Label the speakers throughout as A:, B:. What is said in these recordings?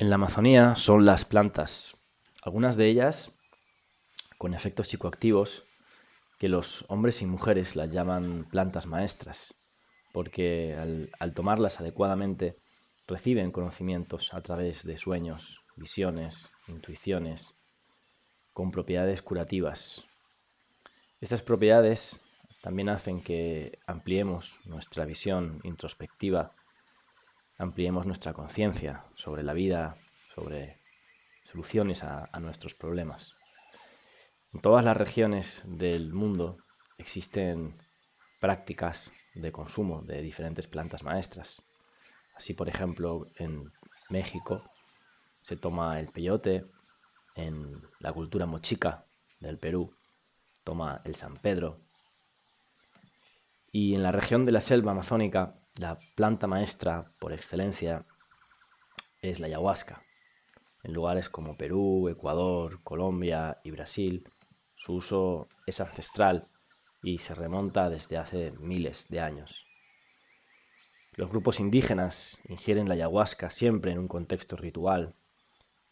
A: En la Amazonía son las plantas, algunas de ellas con efectos psicoactivos, que los hombres y mujeres las llaman plantas maestras, porque al tomarlas adecuadamente reciben conocimientos a través de sueños, visiones, intuiciones, con propiedades curativas. Estas propiedades también hacen que ampliemos nuestra visión introspectiva, ampliemos nuestra conciencia sobre la vida, sobre soluciones a nuestros problemas. En todas las regiones del mundo existen prácticas de consumo de diferentes plantas maestras. Así, por ejemplo, en México se toma el peyote, en la cultura mochica del Perú toma el San Pedro, y en la región de la selva amazónica la planta maestra por excelencia es la ayahuasca. En lugares como Perú, Ecuador, Colombia y Brasil, su uso es ancestral y se remonta desde hace miles de años. Los grupos indígenas ingieren la ayahuasca siempre en un contexto ritual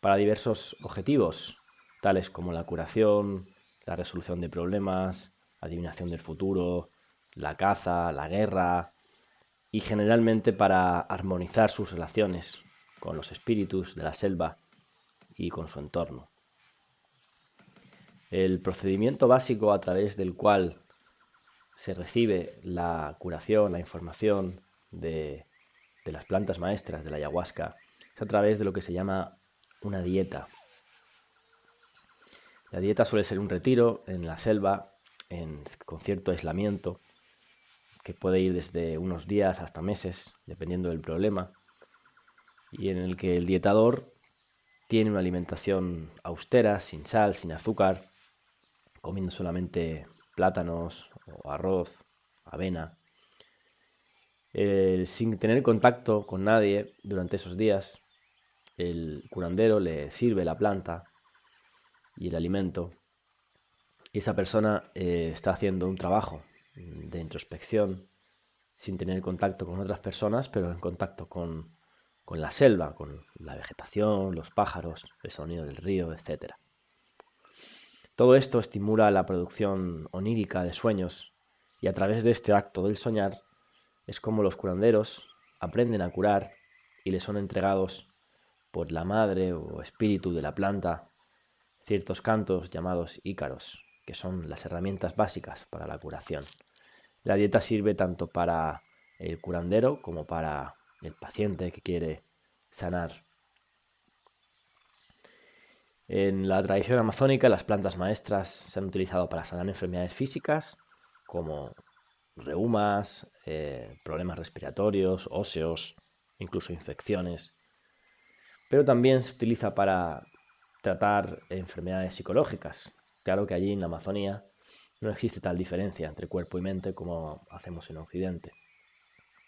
A: para diversos objetivos, tales como la curación, la resolución de problemas, adivinación del futuro, la caza, la guerra, y generalmente para armonizar sus relaciones con los espíritus de la selva y con su entorno. El procedimiento básico a través del cual se recibe la curación, la información de las plantas maestras de la ayahuasca es a través de lo que se llama una dieta. La dieta suele ser un retiro en la selva con cierto aislamiento que puede ir desde unos días hasta meses, dependiendo del problema, y en el que el dietador tiene una alimentación austera, sin sal, sin azúcar, comiendo solamente plátanos o arroz, avena, sin tener contacto con nadie durante esos días. El curandero le sirve la planta y el alimento, y esa persona está haciendo un trabajo de introspección sin tener contacto con otras personas, pero en contacto con la selva, con la vegetación, los pájaros, el sonido del río, etc. Todo esto estimula la producción onírica de sueños, y a través de este acto del soñar es como los curanderos aprenden a curar y les son entregados por la madre o espíritu de la planta ciertos cantos llamados ícaros, que son las herramientas básicas para la curación. La dieta sirve tanto para el curandero como para el paciente que quiere sanar. En la tradición amazónica, las plantas maestras se han utilizado para sanar enfermedades físicas como reumas, problemas respiratorios, óseos, incluso infecciones. Pero también se utiliza para tratar enfermedades psicológicas. Claro que allí en la Amazonía no existe tal diferencia entre cuerpo y mente como hacemos en Occidente,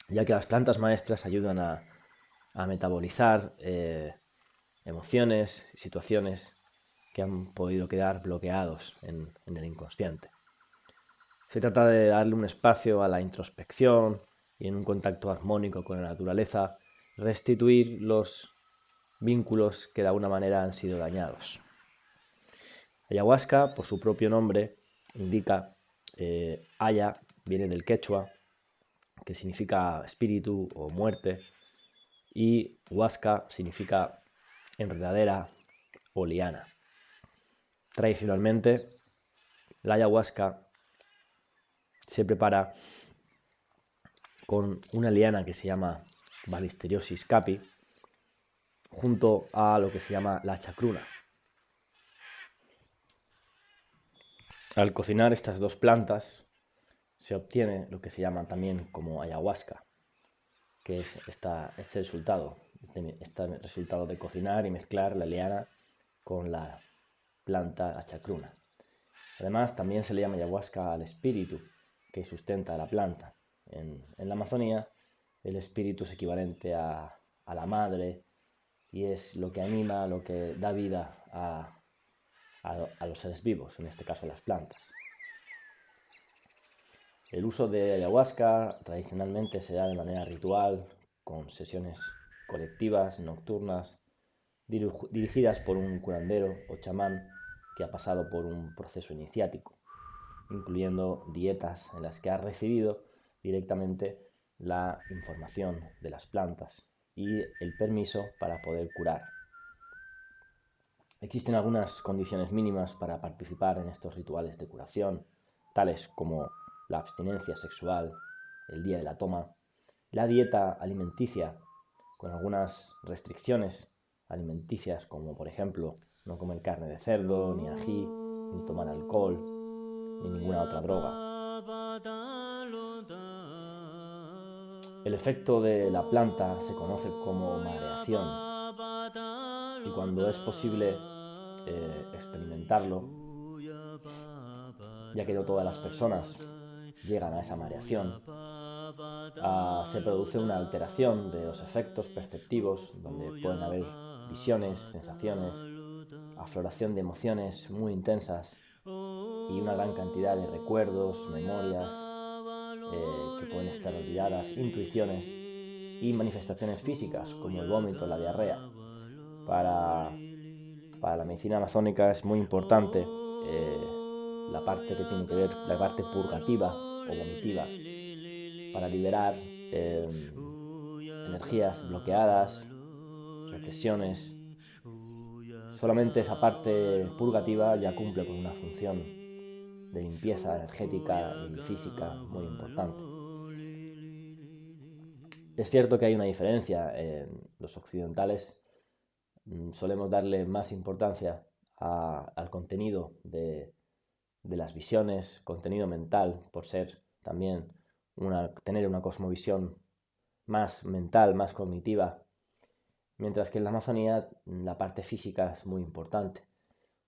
A: ya que las plantas maestras ayudan a metabolizar emociones y situaciones que han podido quedar bloqueados en el inconsciente. Se trata de darle un espacio a la introspección y, en un contacto armónico con la naturaleza, restituir los vínculos que de alguna manera han sido dañados. Ayahuasca, por su propio nombre, indica aya, viene del quechua, que significa espíritu o muerte, y huasca significa enredadera o liana. Tradicionalmente, la ayahuasca se prepara con una liana que se llama Balisteriosis capi, junto a lo que se llama la chacruna. Al cocinar estas dos plantas se obtiene lo que se llama también como ayahuasca, que es este resultado de cocinar y mezclar la liana con la planta, la chacruna. Además, también se le llama ayahuasca al espíritu que sustenta la planta. En la Amazonía, el espíritu es equivalente a la madre y es lo que anima, lo que da vida a los seres vivos, en este caso a las plantas. El uso de ayahuasca tradicionalmente se da de manera ritual, con sesiones colectivas, nocturnas, dirigidas por un curandero o chamán que ha pasado por un proceso iniciático, incluyendo dietas en las que ha recibido directamente la información de las plantas y el permiso para poder curar. Existen algunas condiciones mínimas para participar en estos rituales de curación, tales como la abstinencia sexual, el día de la toma, la dieta alimenticia, con algunas restricciones alimenticias, como por ejemplo no comer carne de cerdo, ni ají, ni tomar alcohol, ni ninguna otra droga. El efecto de la planta se conoce como mareación, y cuando es posible experimentarlo, ya que no todas las personas llegan a esa mareación, se produce una alteración de los efectos perceptivos, donde pueden haber visiones, sensaciones, afloración de emociones muy intensas y una gran cantidad de recuerdos, memorias que pueden estar olvidadas, intuiciones y manifestaciones físicas como el vómito, la diarrea. Para la medicina amazónica es muy importante la parte que tiene que ver, la parte purgativa o vomitiva, para liberar energías bloqueadas, represiones. Solamente esa parte purgativa ya cumple con una función de limpieza energética y física muy importante. Es cierto que hay una diferencia. En los occidentales solemos darle más importancia al contenido de las visiones, contenido mental, por ser también tener una cosmovisión más mental, más cognitiva, mientras que en la Amazonía la parte física es muy importante.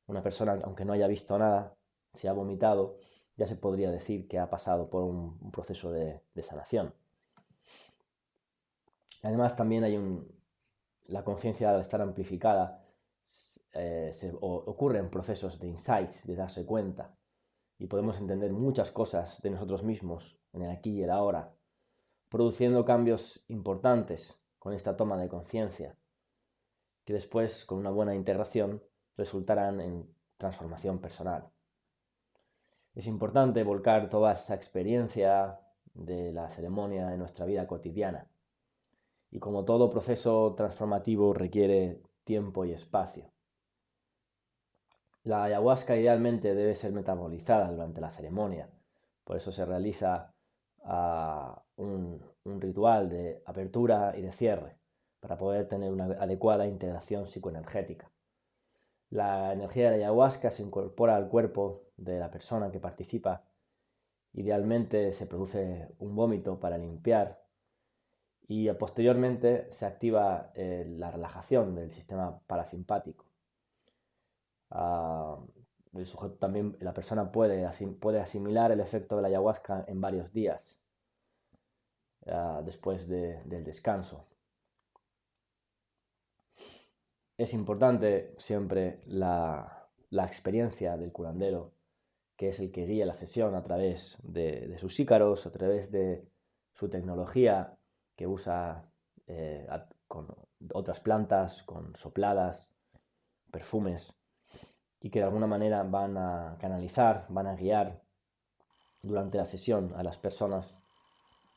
A: Una persona, aunque no haya visto nada, si ha vomitado, ya se podría decir que ha pasado por un proceso de sanación. Además, también hay la conciencia, al estar amplificada, ocurren procesos de insights, de darse cuenta, y podemos entender muchas cosas de nosotros mismos en el aquí y el ahora, produciendo cambios importantes con esta toma de conciencia, que después, con una buena integración, resultarán en transformación personal. Es importante volcar toda esa experiencia de la ceremonia en nuestra vida cotidiana, y como todo proceso transformativo requiere tiempo y espacio. La ayahuasca idealmente debe ser metabolizada durante la ceremonia, por eso se realiza un ritual de apertura y de cierre, para poder tener una adecuada integración psicoenergética. La energía de la ayahuasca se incorpora al cuerpo de la persona que participa. Idealmente se produce un vómito para limpiar y posteriormente se activa la relajación del sistema parasimpático. El sujeto también, la persona puede asimilar el efecto de la ayahuasca en varios días después del descanso. Es importante siempre la experiencia del curandero, que es el que guía la sesión a través de sus ícaros, a través de su tecnología que usa con otras plantas, con sopladas, perfumes, y que de alguna manera van a canalizar, van a guiar durante la sesión a las personas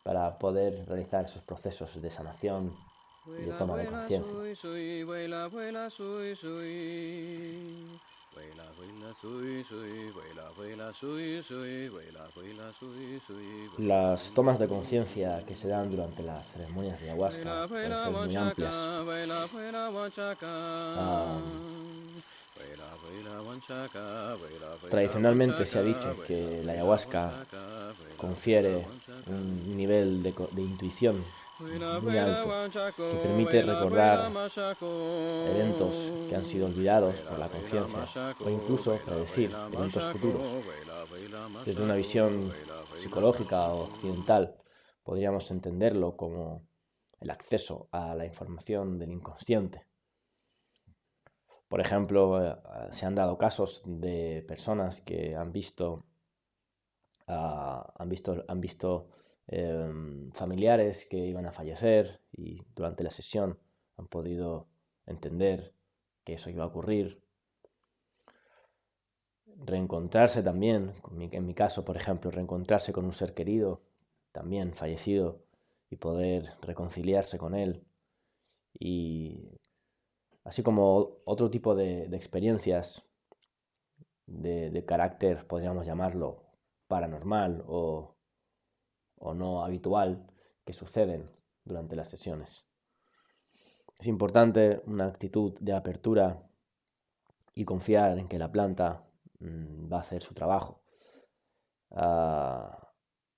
A: para poder realizar esos procesos de sanación y de toma de conciencia. Las tomas de conciencia que se dan durante las ceremonias de ayahuasca pueden ser muy amplias. Tradicionalmente se ha dicho que la ayahuasca confiere un nivel de intuición muy alto, que permite recordar eventos que han sido olvidados por la conciencia, o incluso predecir eventos futuros. Desde una visión psicológica o occidental podríamos entenderlo como el acceso a la información del inconsciente. Por ejemplo, se han dado casos de personas que han visto familiares que iban a fallecer, y durante la sesión han podido entender que eso iba a ocurrir. Reencontrarse también, en mi caso, por ejemplo, reencontrarse con un ser querido, también fallecido, y poder reconciliarse con él. Y así como otro tipo de experiencias de carácter, podríamos llamarlo, paranormal o no habitual, que suceden durante las sesiones. Es importante una actitud de apertura y confiar en que la planta va a hacer su trabajo.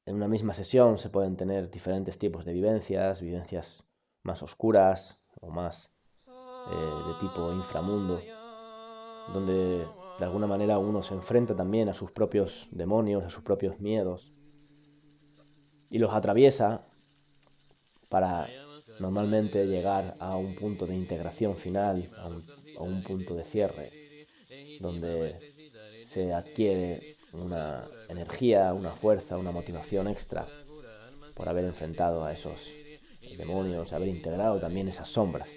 A: En una misma sesión se pueden tener diferentes tipos de vivencias más oscuras o más de tipo inframundo, donde de alguna manera uno se enfrenta también a sus propios demonios, a sus propios miedos, y los atraviesa para normalmente llegar a un punto de integración final, a un punto de cierre, donde se adquiere una energía, una fuerza, una motivación extra por haber enfrentado a esos demonios, haber integrado también esas sombras.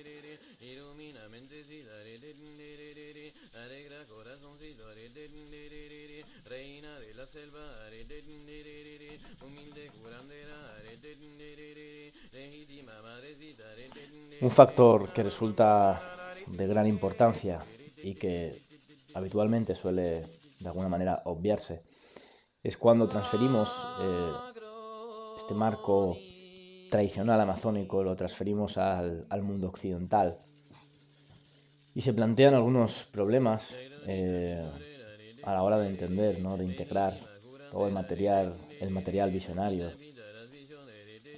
A: Un factor que resulta de gran importancia y que habitualmente suele de alguna manera obviarse es cuando transferimos este marco tradicional amazónico, lo transferimos al mundo occidental y se plantean algunos problemas a la hora de entender, ¿no? De integrar todo el material visionario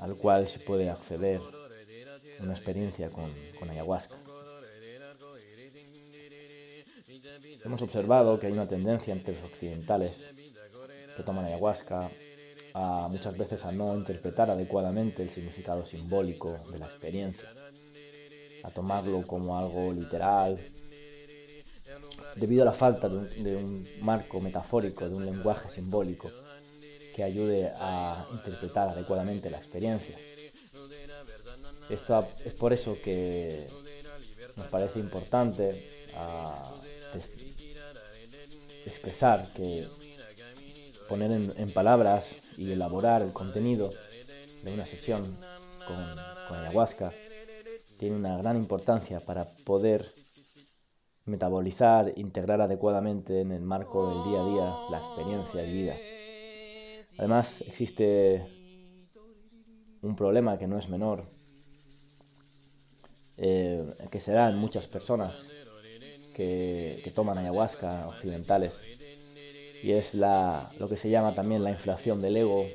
A: al cual se puede acceder en una experiencia con ayahuasca. Hemos observado que hay una tendencia entre los occidentales que toman ayahuasca muchas veces a no interpretar adecuadamente el significado simbólico de la experiencia, a tomarlo como algo literal, debido a la falta de un marco metafórico, de un lenguaje simbólico que ayude a interpretar adecuadamente la experiencia. Esto es por eso que nos parece importante expresar que poner en palabras y elaborar el contenido de una sesión con ayahuasca tiene una gran importancia para poder metabolizar, integrar adecuadamente en el marco del día a día la experiencia vivida. Además, existe un problema que no es menor, que se da en muchas personas que toman ayahuasca occidentales, y es lo que se llama también la inflación del ego,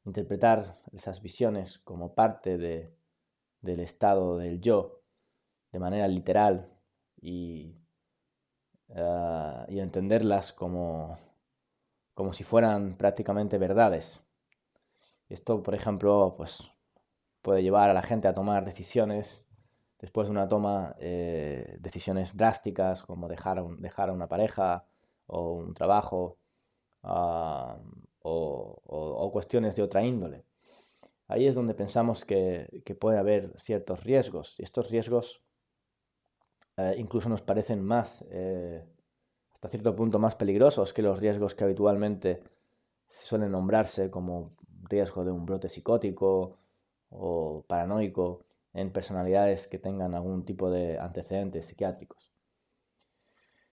A: interpretar esas visiones como parte del estado del yo de manera literal y entenderlas como si fueran prácticamente verdades. Esto, por ejemplo, pues, puede llevar a la gente a tomar decisiones después de una toma, decisiones drásticas como dejar a una pareja o un trabajo o cuestiones de otra índole. Ahí es donde pensamos que puede haber ciertos riesgos, y estos riesgos incluso nos parecen hasta cierto punto más peligrosos que los riesgos que habitualmente suelen nombrarse como riesgo de un brote psicótico o paranoico en personalidades que tengan algún tipo de antecedentes psiquiátricos.